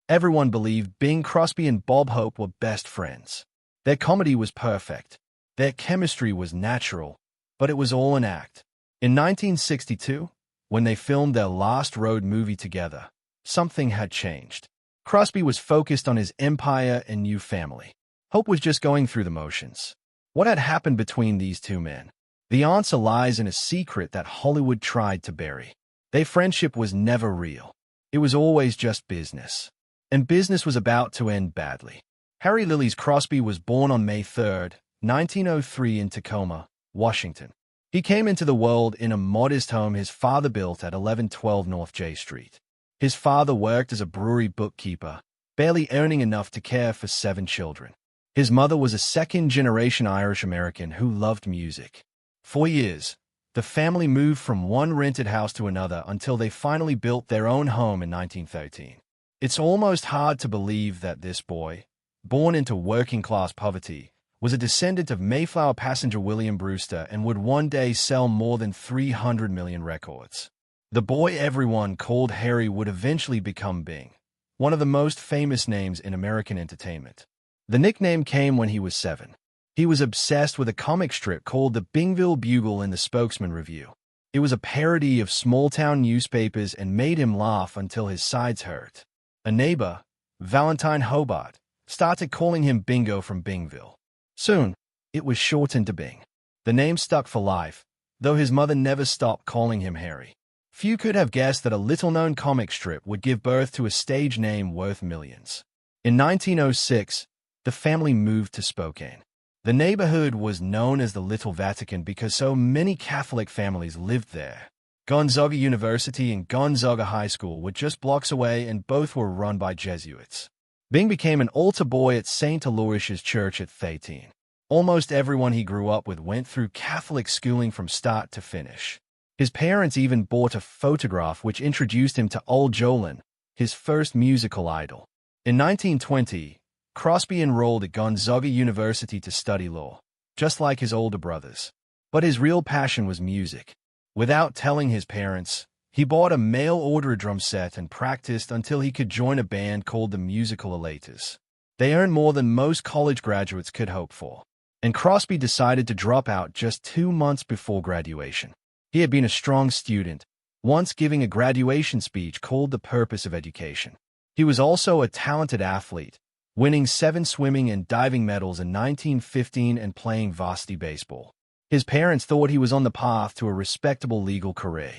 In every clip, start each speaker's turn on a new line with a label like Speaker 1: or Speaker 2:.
Speaker 1: Everyone believed Bing Crosby and Bob Hope were best friends. Their comedy was perfect. Their chemistry was natural, but it was all an act. In 1962, when they filmed their last road movie together, something had changed. Crosby was focused on his empire and new family. Hope was just going through the motions. What had happened between these two men? The answer lies in a secret that Hollywood tried to bury. Their friendship was never real. It was always just business. And business was about to end badly. Harry Lillies Crosby was born on May 3, 1903 in Tacoma, Washington. He came into the world in a modest home his father built at 1112 North J Street. His father worked as a brewery bookkeeper, barely earning enough to care for 7 children. His mother was a second-generation Irish-American who loved music. For years, the family moved from one rented house to another until they finally built their own home in 1913. It's almost hard to believe that this boy, born into working-class poverty, was a descendant of Mayflower passenger William Brewster and would one day sell more than 300 million records. The boy everyone called Harry would eventually become Bing, one of the most famous names in American entertainment. The nickname came when he was 7. He was obsessed with a comic strip called the Bingville Bugle in the Spokesman Review. It was a parody of small-town newspapers and made him laugh until his sides hurt. A neighbor, Valentine Hobart, started calling him Bingo from Bingville. Soon, it was shortened to Bing. The name stuck for life, though his mother never stopped calling him Harry. Few could have guessed that a little-known comic strip would give birth to a stage name worth millions. In 1906, the family moved to Spokane. The neighborhood was known as the Little Vatican because so many Catholic families lived there. Gonzaga University and Gonzaga High School were just blocks away, and both were run by Jesuits. Bing became an altar boy at St. Aloysius Church at 13. Almost everyone he grew up with went through Catholic schooling from start to finish. His parents even bought a photograph which introduced him to Old Jolin, his first musical idol. In 1920, Crosby enrolled at Gonzaga University to study law, just like his older brothers. But his real passion was music. Without telling his parents, he bought a mail-order drum set and practiced until he could join a band called the Musical Elators. They earned more than most college graduates could hope for, and Crosby decided to drop out just 2 months before graduation. He had been a strong student, once giving a graduation speech called The Purpose of Education. He was also a talented athlete, winning 7 swimming and diving medals in 1915 and playing varsity baseball. His parents thought he was on the path to a respectable legal career.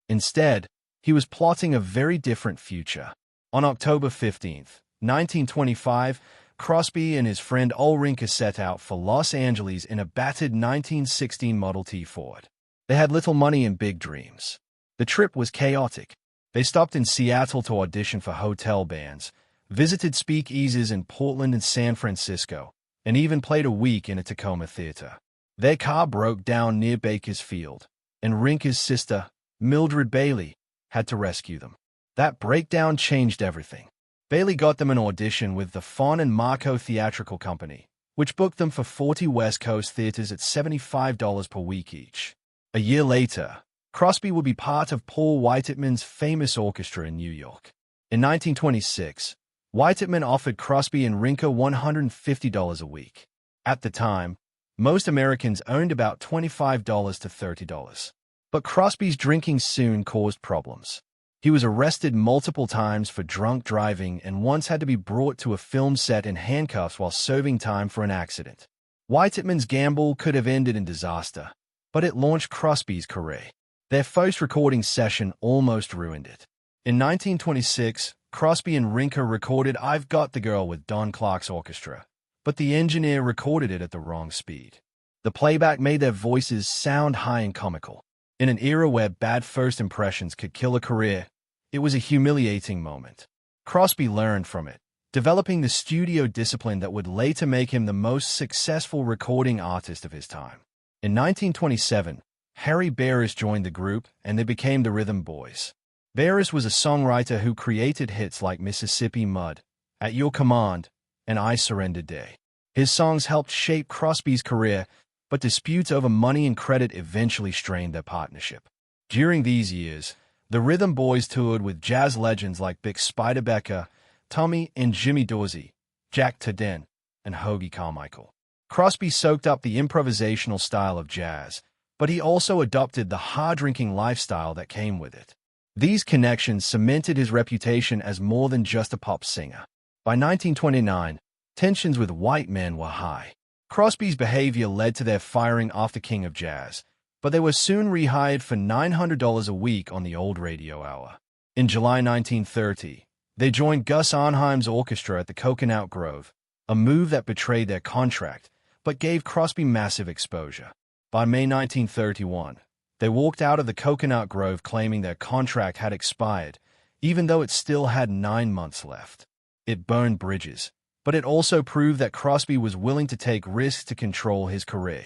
Speaker 1: Instead, he was plotting a very different future. On October 15, 1925, Crosby and his friend Ulrika set out for Los Angeles in a battered 1916 Model T Ford. They had little money and big dreams. The trip was chaotic. They stopped in Seattle to audition for hotel bands, visited speakeasies in Portland and San Francisco, and even played a week in a Tacoma theater. Their car broke down near Bakersfield, and Rinka's sister, Mildred Bailey, had to rescue them. That breakdown changed everything. Bailey got them an audition with the Fawn and Marco Theatrical Company, which booked them for 40 West Coast theaters at $75 per week each. A year later, Crosby would be part of Paul Whiteman's famous orchestra in New York. In 1926, Whiteman offered Crosby and Rinka $150 a week. At the time, most Americans earned about $25 to $30. But Crosby's drinking soon caused problems. He was arrested multiple times for drunk driving and once had to be brought to a film set in handcuffs while serving time for an accident. Whiteman's gamble could have ended in disaster, but it launched Crosby's career. Their first recording session almost ruined it. In 1926, Crosby and Rinka recorded I've Got the Girl with Don Clark's orchestra, but the engineer recorded it at the wrong speed. The playback made their voices sound high and comical. In an era where bad first impressions could kill a career, it was a humiliating moment. Crosby learned from it, developing the studio discipline that would later make him the most successful recording artist of his time. In 1927, Harry Barris joined the group, and they became the Rhythm Boys. Barris was a songwriter who created hits like Mississippi Mud, At Your Command, and I Surrender Day. His songs helped shape Crosby's career, but disputes over money and credit eventually strained their partnership. During these years, the Rhythm Boys toured with jazz legends like Bix Spiderbecker, Tommy and Jimmy Dorsey, Jack Turden, and Hoagie Carmichael. Crosby soaked up the improvisational style of jazz, but he also adopted the hard-drinking lifestyle that came with it. These connections cemented his reputation as more than just a pop singer. By 1929, tensions with white men were high. Crosby's behavior led to their firing off the King of Jazz, but they were soon rehired for $900 a week on the old radio hour. In July 1930, they joined Gus Arnheim's orchestra at the Coconut Grove, a move that betrayed their contract, but gave Crosby massive exposure. By May 1931, they walked out of the Coconut Grove claiming their contract had expired, even though it still had 9 months left. It burned bridges, but it also proved that Crosby was willing to take risks to control his career.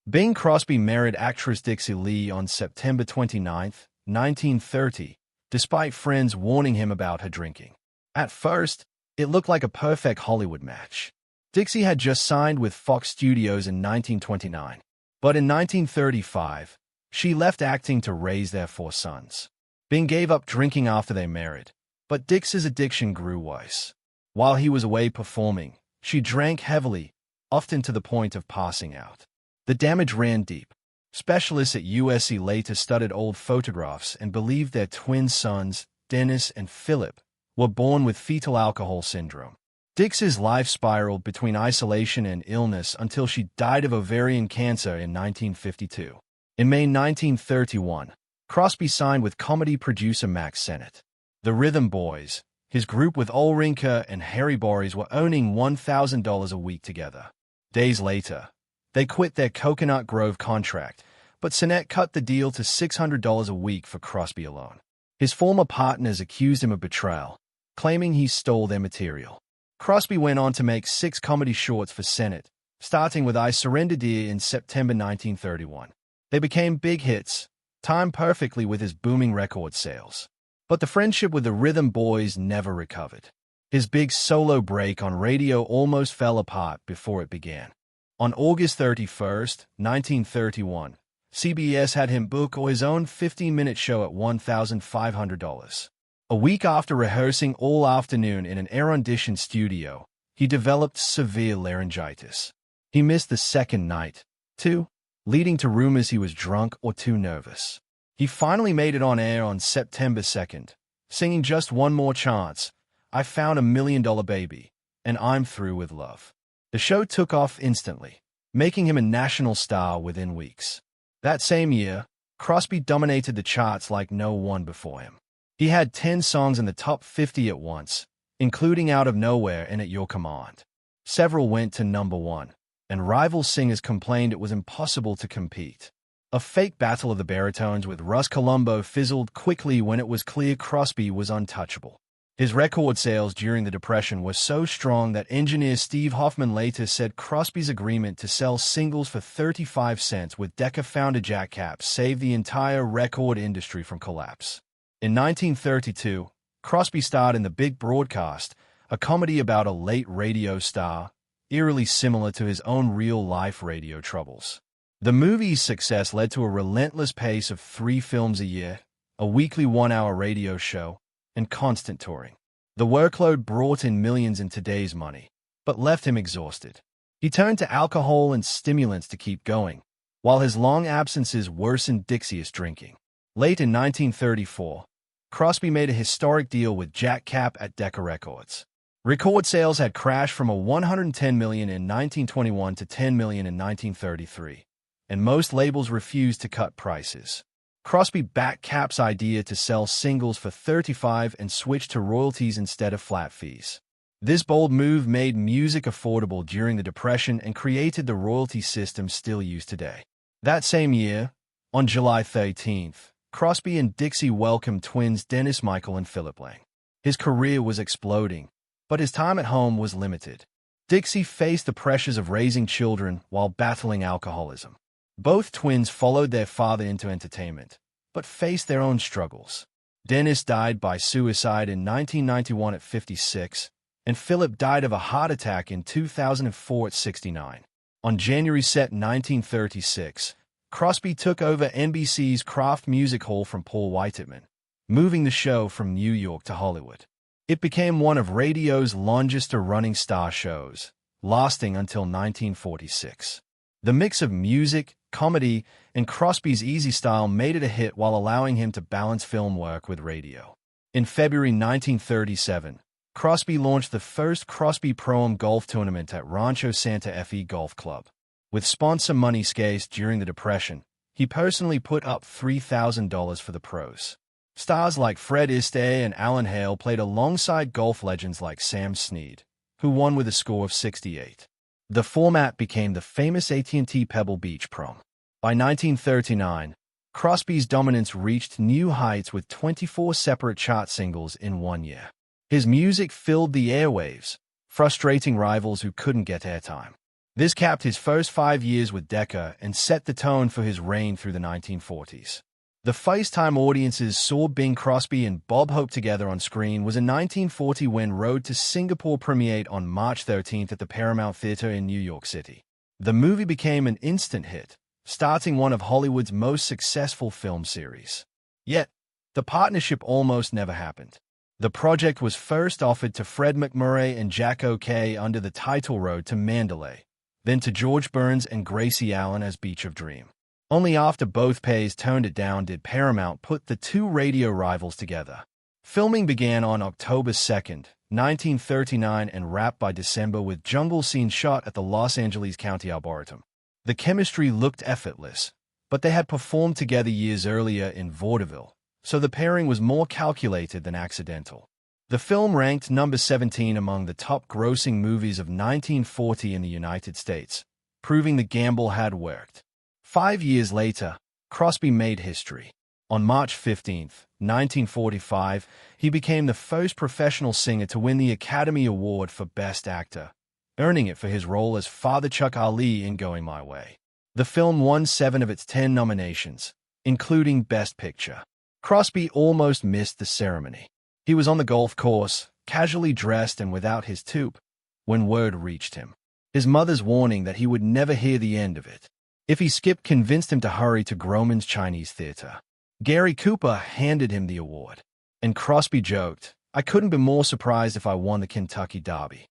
Speaker 1: Bing Crosby married actress Dixie Lee on September 29, 1930, despite friends warning him about her drinking. At first, it looked like a perfect Hollywood match. Dixie had just signed with Fox Studios in 1929, but in 1935, she left acting to raise their 4 sons. Bing gave up drinking after they married, but Dixie's addiction grew worse. While he was away performing, she drank heavily, often to the point of passing out. The damage ran deep. Specialists at USC later studied old photographs and believed their twin sons, Dennis and Philip, were born with fetal alcohol syndrome. Dixie's life spiraled between isolation and illness until she died of ovarian cancer in 1952. In May 1931, Crosby signed with comedy producer Max Sennett. The Rhythm Boys, his group with Ulrinka and Harry Boris, were earning $1,000 a week together. Days later, they quit their Coconut Grove contract, but Sennett cut the deal to $600 a week for Crosby alone. His former partners accused him of betrayal, claiming he stole their material. Crosby went on to make 6 comedy shorts for Sennett, starting with I Surrender Dear in September 1931. They became big hits, timed perfectly with his booming record sales. But the friendship with the Rhythm Boys never recovered. His big solo break on radio almost fell apart before it began. On August 31, 1931, CBS had him book his own 15-minute show at $1,500. A week after rehearsing all afternoon in an air-conditioned studio, he developed severe laryngitis. He missed the second night, too, leading to rumors he was drunk or too nervous. He finally made it on air on September 2nd, singing just one more chance, I Found $1 Million Baby, and I'm Through with Love. The show took off instantly, making him a national star within weeks. That same year, Crosby dominated the charts like no one before him. He had 10 songs in the top 50 at once, including Out of Nowhere and At Your Command. Several went to number 1, and rival singers complained it was impossible to compete. A fake battle of the baritones with Russ Colombo fizzled quickly when it was clear Crosby was untouchable. His record sales during the Depression were so strong that engineer Steve Hoffman later said Crosby's agreement to sell singles for 35 cents with Decca founder Jack Capps saved the entire record industry from collapse. In 1932, Crosby starred in The Big Broadcast, a comedy about a late radio star, eerily similar to his own real-life radio troubles. The movie's success led to a relentless pace of 3 films a year, a weekly 1-hour radio show, and constant touring. The workload brought in millions in today's money, but left him exhausted. He turned to alcohol and stimulants to keep going, while his long absences worsened Dixie's drinking. Late in 1934, Crosby made a historic deal with Jack Capps at Decca Records. Record sales had crashed from $110 million in 1921 to $10 million in 1933. And most labels refused to cut prices. Crosby backed Capps' idea to sell singles for 35 and switch to royalties instead of flat fees. This bold move made music affordable during the Depression and created the royalty system still used today. That same year, on July 13th, Crosby and Dixie welcomed twins Dennis Michael and Philip Lang. His career was exploding, but his time at home was limited. Dixie faced the pressures of raising children while battling alcoholism. Both twins followed their father into entertainment, but faced their own struggles. Dennis died by suicide in 1991 at 56, and Philip died of a heart attack in 2004 at 69. On January 1936, Crosby took over NBC's Kraft Music Hall from Paul Whiteman, moving the show from New York to Hollywood. It became one of radio's longest-running star shows, lasting until 1946. The mix of music, comedy, and Crosby's easy style made it a hit while allowing him to balance film work with radio. In February 1937, Crosby launched the first Crosby Pro-Am golf tournament at Rancho Santa Fe Golf Club. With sponsor money scarce during the Depression, he personally put up $3,000 for the pros. Stars like Fred Astaire and Alan Hale played alongside golf legends like Sam Snead, who won with a score of 68. The format became the famous AT&T Pebble Beach Prom. By 1939, Crosby's dominance reached new heights with 24 separate chart singles in 1 year. His music filled the airwaves, frustrating rivals who couldn't get airtime. This capped his first 5 years with Decca and set the tone for his reign through the 1940s. The first time audiences saw Bing Crosby and Bob Hope together on screen was in 1940 when Road to Singapore premiered on March 13th at the Paramount Theater in New York City. The movie became an instant hit, starting one of Hollywood's most successful film series. Yet, the partnership almost never happened. The project was first offered to Fred MacMurray and Jack O'Kay under the title Road to Mandalay, then to George Burns and Gracie Allen as Beach of Dream. Only after both pays turned it down did Paramount put the two radio rivals together. Filming began on October 2nd, 1939 and wrapped by December with jungle scenes shot at the Los Angeles County Arboretum. The chemistry looked effortless, but they had performed together years earlier in vaudeville, so the pairing was more calculated than accidental. The film ranked number 17 among the top-grossing movies of 1940 in the United States, proving the gamble had worked. 5 years later, Crosby made history. On March 15, 1945, he became the first professional singer to win the Academy Award for Best Actor, earning it for his role as Father Chuck Ali in Going My Way. The film won 7 of its 10 nominations, including Best Picture. Crosby almost missed the ceremony. He was on the golf course, casually dressed and without his toupee, when word reached him. His mother's warning that he would never hear the end of it. If he skipped convinced him to hurry to Grauman's Chinese Theater. Gary Cooper handed him the award, and Crosby joked, "I couldn't be more surprised if I won the Kentucky Derby."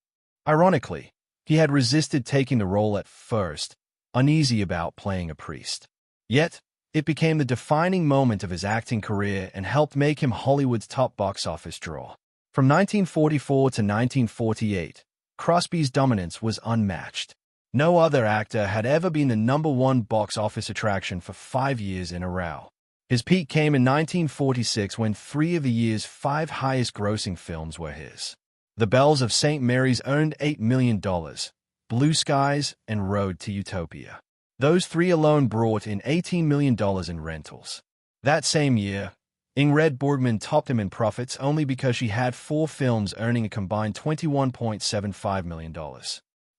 Speaker 1: Ironically, he had resisted taking the role at first, uneasy about playing a priest. Yet, it became the defining moment of his acting career and helped make him Hollywood's top box office draw. From 1944 to 1948, Crosby's dominance was unmatched. No other actor had ever been the number one box office attraction for 5 years in a row. His peak came in 1946 when 3 of the year's 5 highest-grossing films were his. The Bells of St. Mary's earned $8 million, Blue Skies, and Road to Utopia. Those 3 alone brought in $18 million in rentals. That same year, Ingrid Bergman topped him in profits only because she had 4 films earning a combined $21.75 million.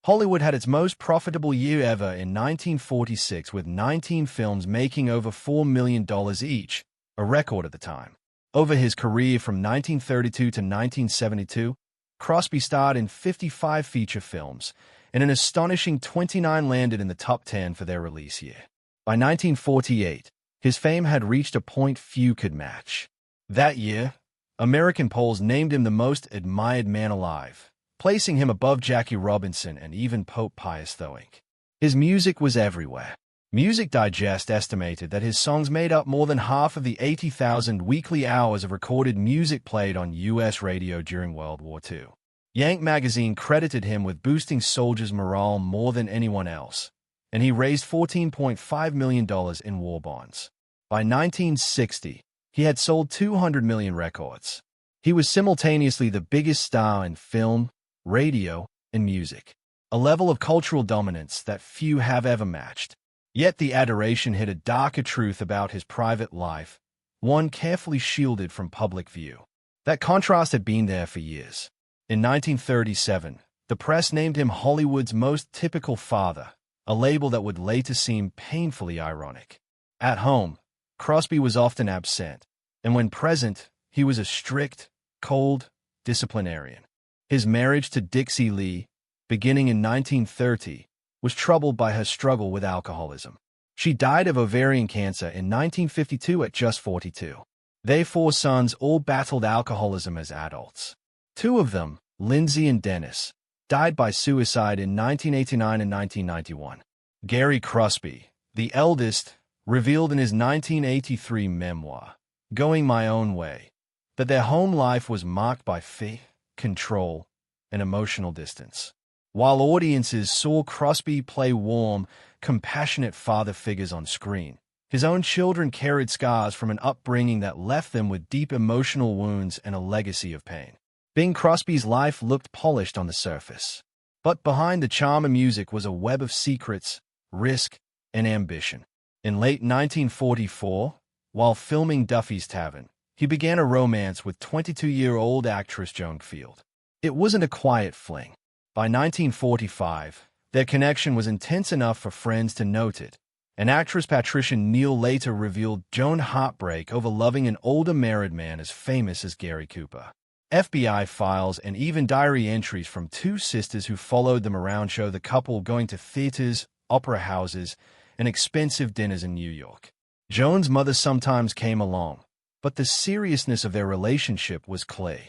Speaker 1: Hollywood had its most profitable year ever in 1946 with 19 films making over $4 million each, a record at the time. Over his career from 1932 to 1972, Crosby starred in 55 feature films, and an astonishing 29 landed in the top 10 for their release year. By 1948, his fame had reached a point few could match. That year, American polls named him the most admired man alive, placing him above Jackie Robinson and even Pope Pius XII. His music was everywhere. Music Digest estimated that his songs made up more than half of the 80,000 weekly hours of recorded music played on U.S. radio during World War II. Yank magazine credited him with boosting soldiers' morale more than anyone else, and he raised $14.5 million in war bonds. By 1960, he had sold 200 million records. He was simultaneously the biggest star in film, radio, and music, a level of cultural dominance that few have ever matched. Yet the adoration hid a darker truth about his private life, one carefully shielded from public view. That contrast had been there for years. In 1937, the press named him Hollywood's most typical father, a label that would later seem painfully ironic. At home, Crosby was often absent, and when present, he was a strict, cold disciplinarian. His marriage to Dixie Lee, beginning in 1930, was troubled by her struggle with alcoholism. She died of ovarian cancer in 1952 at just 42. Their 4 sons all battled alcoholism as adults. Two of them, Lindsay and Dennis, died by suicide in 1989 and 1991. Gary Crosby, the eldest, revealed in his 1983 memoir, Going My Own Way, that their home life was marked by fear, control, and emotional distance. While audiences saw Crosby play warm, compassionate father figures on screen, his own children carried scars from an upbringing that left them with deep emotional wounds and a legacy of pain. Bing Crosby's life looked polished on the surface, but behind the charm of music was a web of secrets, risk, and ambition. In late 1944, while filming Duffy's Tavern, he began a romance with 22-year-old actress Joan Field. It wasn't a quiet fling. By 1945, their connection was intense enough for friends to note it, and actress Patricia Neal later revealed Joan's heartbreak over loving an older married man as famous as Gary Cooper. FBI files and even diary entries from two sisters who followed them around show the couple going to theaters, opera houses, and expensive dinners in New York. Joan's mother sometimes came along, but the seriousness of their relationship was clear.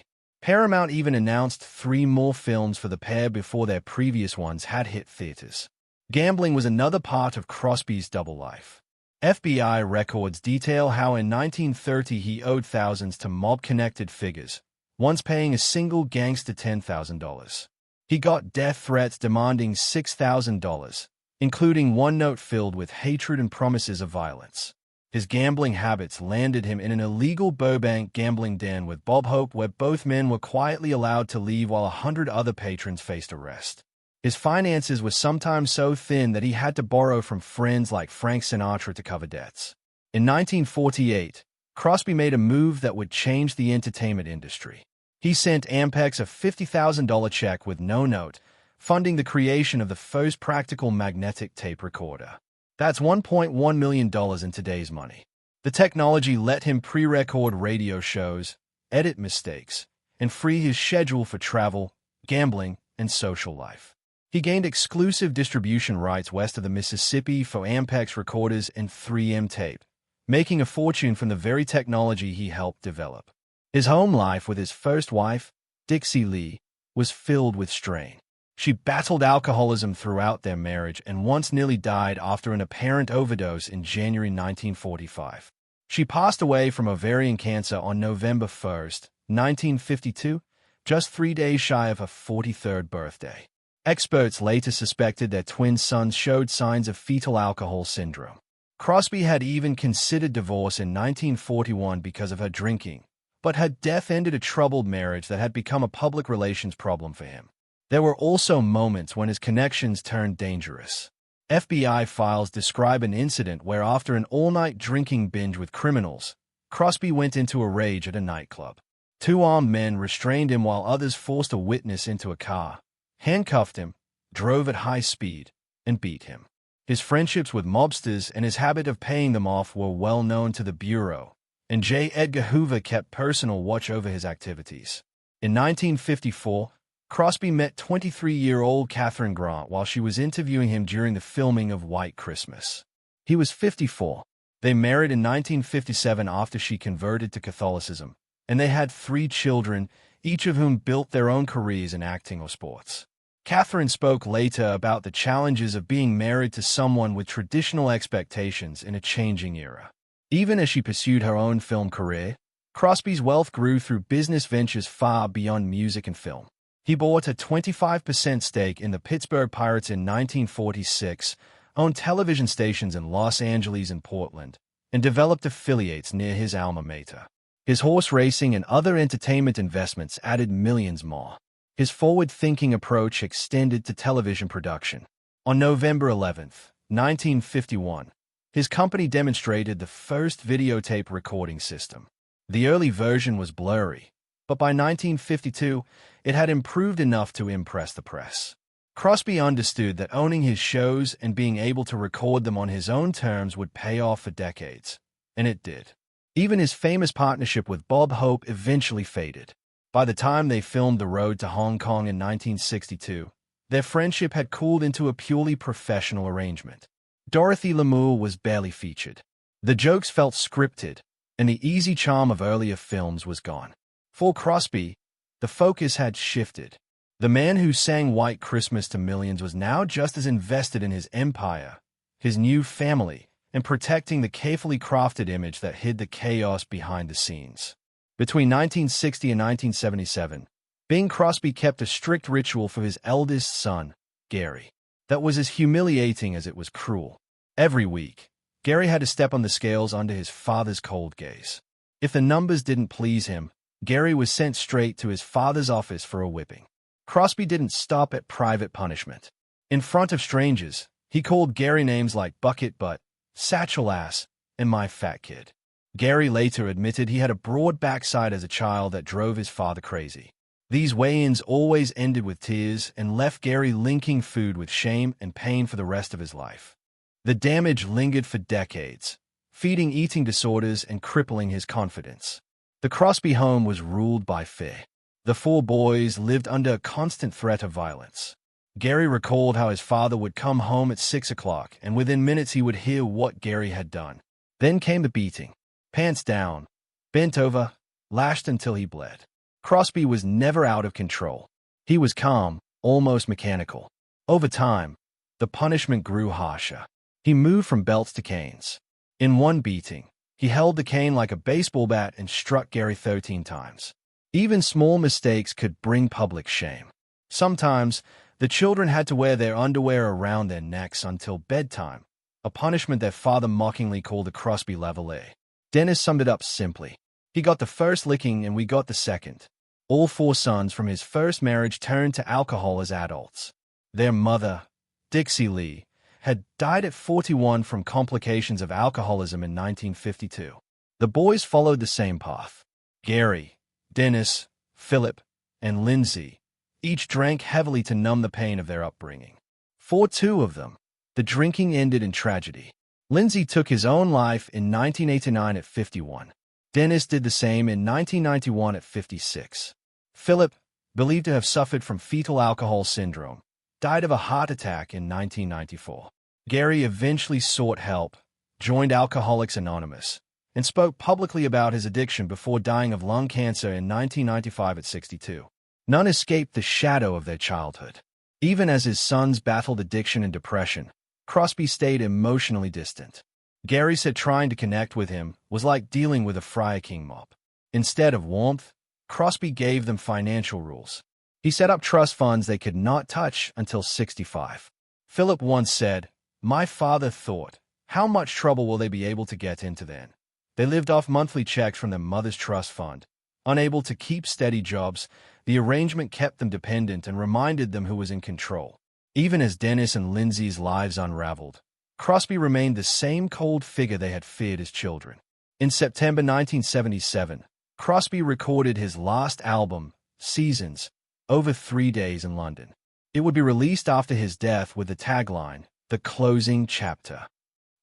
Speaker 1: Paramount even announced 3 more films for the pair before their previous ones had hit theaters. Gambling was another part of Crosby's double life. FBI records detail how in 1930 he owed thousands to mob-connected figures, once paying a single gangster $10,000. He got death threats demanding $6,000, including one note filled with hatred and promises of violence. His gambling habits landed him in an illegal Burbank gambling den with Bob Hope, where both men were quietly allowed to leave while 100 other patrons faced arrest. His finances were sometimes so thin that he had to borrow from friends like Frank Sinatra to cover debts. In 1948, Crosby made a move that would change the entertainment industry. He sent Ampex a $50,000 check with no note, funding the creation of the first practical magnetic tape recorder. That's $1.1 million in today's money. The technology let him pre-record radio shows, edit mistakes, and free his schedule for travel, gambling, and social life. He gained exclusive distribution rights west of the Mississippi for Ampex recorders and 3M tape, making a fortune from the very technology he helped develop. His home life with his first wife, Dixie Lee, was filled with strain. She battled alcoholism throughout their marriage and once nearly died after an apparent overdose in January 1945. She passed away from ovarian cancer on November 1, 1952, just 3 days shy of her 43rd birthday. Experts later suspected their twin sons showed signs of fetal alcohol syndrome. Crosby had even considered divorce in 1941 because of her drinking, but her death ended a troubled marriage that had become a public relations problem for him. There were also moments when his connections turned dangerous. FBI files describe an incident where after an all-night drinking binge with criminals, Crosby went into a rage at a nightclub. 2 armed men restrained him while others forced a witness into a car, handcuffed him, drove at high speed, and beat him. His friendships with mobsters and his habit of paying them off were well known to the Bureau, and J. Edgar Hoover kept personal watch over his activities. In 1954, Crosby met 23-year-old Catherine Grant while she was interviewing him during the filming of White Christmas. He was 54. They married in 1957 after she converted to Catholicism, and they had 3 children, each of whom built their own careers in acting or sports. Catherine spoke later about the challenges of being married to someone with traditional expectations in a changing era. Even as she pursued her own film career, Crosby's wealth grew through business ventures far beyond music and film. He bought a 25% stake in the Pittsburgh Pirates in 1946, owned television stations in Los Angeles and Portland, and developed affiliates near his alma mater. His horse racing and other entertainment investments added millions more. His forward-thinking approach extended to television production. On November 11, 1951, his company demonstrated the first videotape recording system. The early version was blurry, but by 1952, it had improved enough to impress the press. Crosby understood that owning his shows and being able to record them on his own terms would pay off for decades, and it did. Even his famous partnership with Bob Hope eventually faded. By the time they filmed The Road to Hong Kong in 1962, their friendship had cooled into a purely professional arrangement. Dorothy Lamour was barely featured. The jokes felt scripted, and the easy charm of earlier films was gone. For Crosby, The focus had shifted. The man who sang White Christmas to millions was now just as invested in his empire, his new family, and protecting the carefully crafted image that hid the chaos behind the scenes. Between 1960 and 1977, Bing Crosby kept a strict ritual for his eldest son, Gary. That was as humiliating as it was cruel. Every week, Gary had to step on the scales under his father's cold gaze. If the numbers didn't please him, Gary was sent straight to his father's office for a whipping. Crosby didn't stop at private punishment. In front of strangers, he called Gary names like bucket butt, satchel ass, and my fat kid. Gary later admitted he had a broad backside as a child that drove his father crazy. These weigh-ins always ended with tears and left Gary linking food with shame and pain for the rest of his life. The damage lingered for decades, feeding eating disorders and crippling his confidence. The Crosby home was ruled by fear. The four boys lived under a constant threat of violence. Gary recalled how his father would come home at 6 o'clock, and within minutes he would hear what Gary had done. Then came the beating. Pants down, bent over, lashed until he bled. Crosby was never out of control. He was calm, almost mechanical. Over time, the punishment grew harsher. He moved from belts to canes. In one beating, he held the cane like a baseball bat and struck Gary 13 times. Even small mistakes could bring public shame. Sometimes, the children had to wear their underwear around their necks until bedtime, a punishment their father mockingly called the Crosby lavalier. Dennis summed it up simply. He got the first licking and we got the second. All four sons from his first marriage turned to alcohol as adults. Their mother, Dixie Lee, had died at 41 from complications of alcoholism in 1952. The boys followed the same path. Gary, Dennis, Philip, and Lindsay each drank heavily to numb the pain of their upbringing. For two of them, the drinking ended in tragedy. Lindsay took his own life in 1989 at 51. Dennis did the same in 1991 at 56. Philip, believed to have suffered from fetal alcohol syndrome, died of a heart attack in 1994. Gary eventually sought help, joined Alcoholics Anonymous, and spoke publicly about his addiction before dying of lung cancer in 1995 at 62. None escaped the shadow of their childhood. Even as his sons battled addiction and depression, Crosby stayed emotionally distant. Gary said trying to connect with him was like dealing with a Friar King mob. Instead of warmth, Crosby gave them financial rules. He set up trust funds they could not touch until 65. Philip once said, "My father thought, how much trouble will they be able to get into then?" They lived off monthly checks from their mother's trust fund. Unable to keep steady jobs, the arrangement kept them dependent and reminded them who was in control. Even as Dennis and Lindsay's lives unraveled, Crosby remained the same cold figure they had feared as children. In September 1977, Crosby recorded his last album, Seasons, over 3 days in London. It would be released after his death with the tagline, "The Closing Chapter."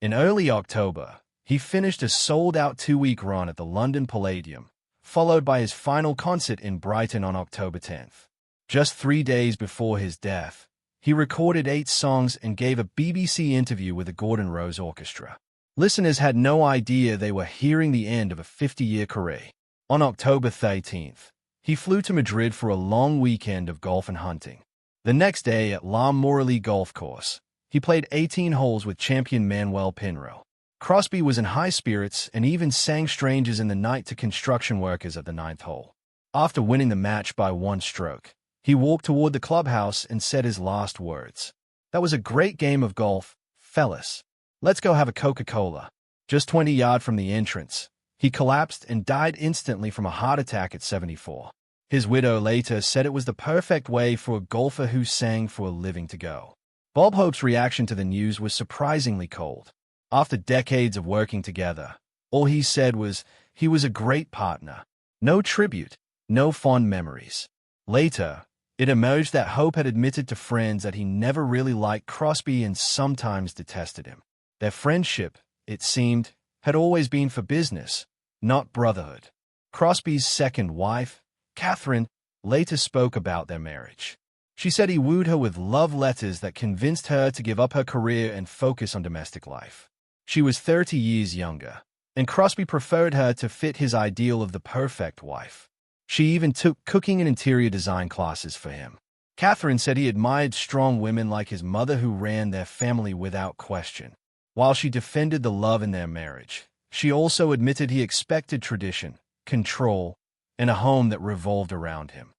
Speaker 1: In early October, he finished a sold-out 2-week run at the London Palladium, followed by his final concert in Brighton on October 10th. Just 3 days before his death, he recorded 8 songs and gave a BBC interview with the Gordon Rose Orchestra. Listeners had no idea they were hearing the end of a 50-year career. On October 13th, he flew to Madrid for a long weekend of golf and hunting. The next day at La Morelli Golf Course, he played 18 holes with champion Manuel Pinro. Crosby was in high spirits and even sang Strangers in the Night to construction workers at the 9th hole. After winning the match by 1 stroke, he walked toward the clubhouse and said his last words. "That was a great game of golf, fellas. Let's go have a Coca-Cola." Just 20 yards from the entrance, he collapsed and died instantly from a heart attack at 74. His widow later said it was the perfect way for a golfer who sang for a living to go. Bob Hope's reaction to the news was surprisingly cold. After decades of working together, all he said was he was a great partner. No tribute, no fond memories. Later, it emerged that Hope had admitted to friends that he never really liked Crosby and sometimes detested him. Their friendship, it seemed, had always been for business, not brotherhood. Crosby's second wife, Catherine, later spoke about their marriage. She said he wooed her with love letters that convinced her to give up her career and focus on domestic life. She was 30 years younger, and Crosby preferred her to fit his ideal of the perfect wife. She even took cooking and interior design classes for him. Catherine said he admired strong women like his mother who ran their family without question. While she defended the love in their marriage, she also admitted he expected tradition, control, and a home that revolved around him.